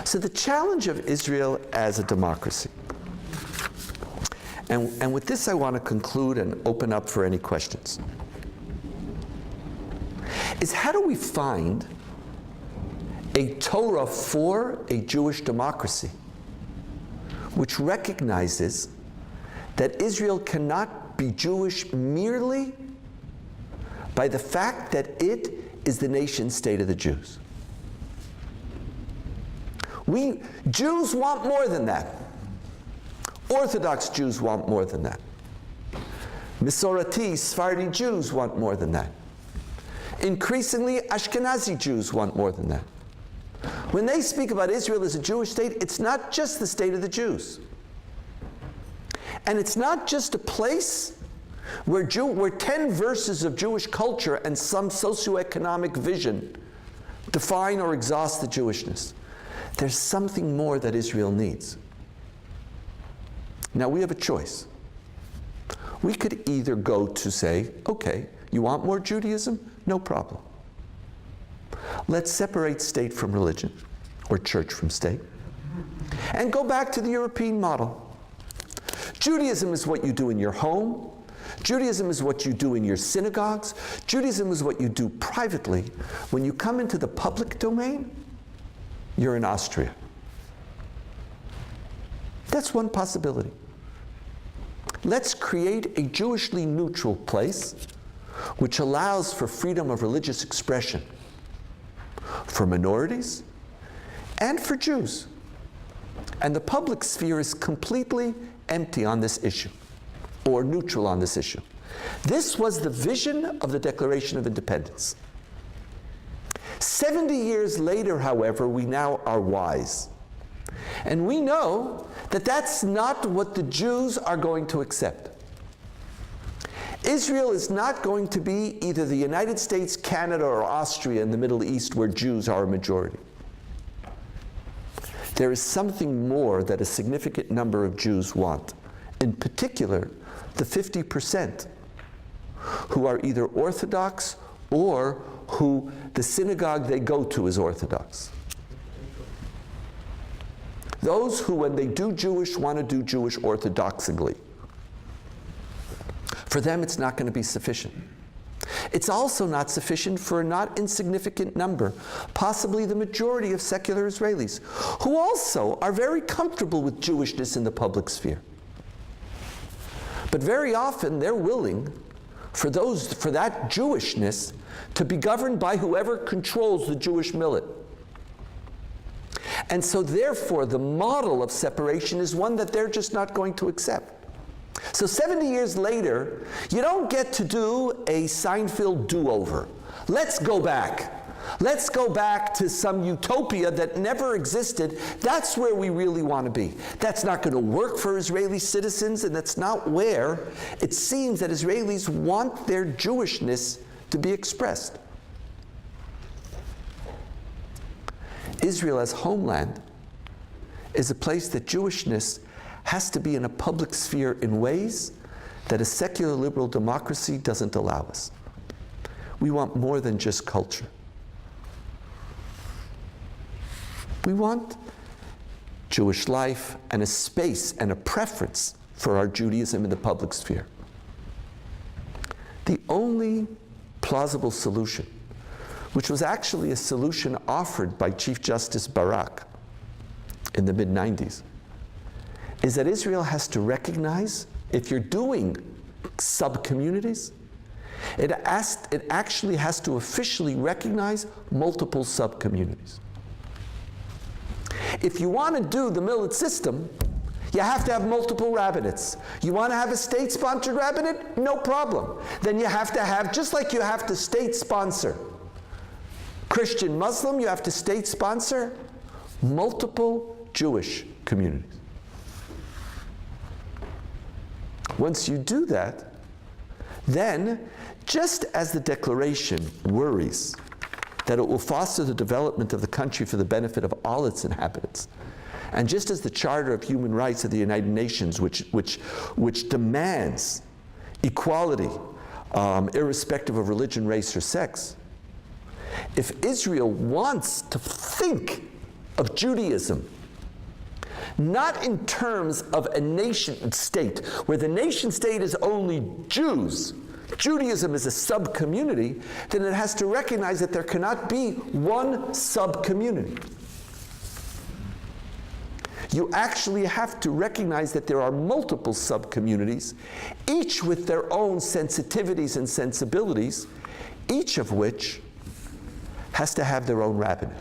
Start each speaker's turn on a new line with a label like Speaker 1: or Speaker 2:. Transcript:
Speaker 1: So the challenge of Israel as a democracy, and with this I want to conclude and open up for any questions, is how do we find a Torah for a Jewish democracy which recognizes that Israel cannot be Jewish merely by the fact that it is the nation state of the Jews. Jews want more than that. Orthodox Jews want more than that. Masorati, Sephardi Jews want more than that. Increasingly, Ashkenazi Jews want more than that. When they speak about Israel as a Jewish state, it's not just the state of the Jews. And it's not just a place where 10 verses of Jewish culture and some socioeconomic vision define or exhaust the Jewishness. There's something more that Israel needs. Now we have a choice. We could either go to say, okay, you want more Judaism? No problem. Let's separate state from religion, or church from state, and go back to the European model. Judaism is what you do in your home. Judaism is what you do in your synagogues. Judaism is what you do privately. When you come into the public domain, you're in Austria. That's one possibility. Let's create a Jewishly neutral place which allows for freedom of religious expression for minorities and for Jews. And the public sphere is completely empty on this issue, or neutral on this issue. This was the vision of the Declaration of Independence. 70 years later, however, we now are wise. And we know that that's not what the Jews are going to accept. Israel is not going to be either the United States, Canada, or Austria in the Middle East where Jews are a majority. There is something more that a significant number of Jews want. In particular, the 50% who are either Orthodox or who the synagogue they go to is Orthodox. Those who, when they do Jewish, want to do Jewish orthodoxically. For them, it's not going to be sufficient. It's also not sufficient for a not insignificant number, possibly the majority of secular Israelis, who also are very comfortable with Jewishness in the public sphere. But very often, they're willing for that Jewishness to be governed by whoever controls the Jewish millet. And so therefore, the model of separation is one that they're just not going to accept. So 70 years later, you don't get to do a Seinfeld do-over. Let's go back. Let's go back to some utopia that never existed. That's where we really want to be. That's not going to work for Israeli citizens, and that's not where it seems that Israelis want their Jewishness to be expressed. Israel as homeland is a place that Jewishness has to be in a public sphere in ways that a secular liberal democracy doesn't allow us. We want more than just culture. We want Jewish life and a space and a preference for our Judaism in the public sphere. The only plausible solution, which was actually a solution offered by Chief Justice Barak in the mid-90s, is that Israel has to recognize, if you're doing sub-communities, it actually has to officially recognize multiple sub-communities. If you want to do the millet system, you have to have multiple rabbinates. You want to have a state-sponsored rabbinate? No problem. Then you have to have, just like you have to state-sponsor Christian, Muslim, you have to state-sponsor multiple Jewish communities. Once you do that, then, just as the Declaration worries that it will foster the development of the country for the benefit of all its inhabitants, and just as the Charter of Human Rights of the United Nations, which demands equality, irrespective of religion, race, or sex, if Israel wants to think of Judaism, not in terms of a nation state, where the nation state is only Jews, Judaism is a sub-community, then it has to recognize that there cannot be one sub-community. You actually have to recognize that there are multiple sub-communities, each with their own sensitivities and sensibilities, each of which has to have their own rabbinate.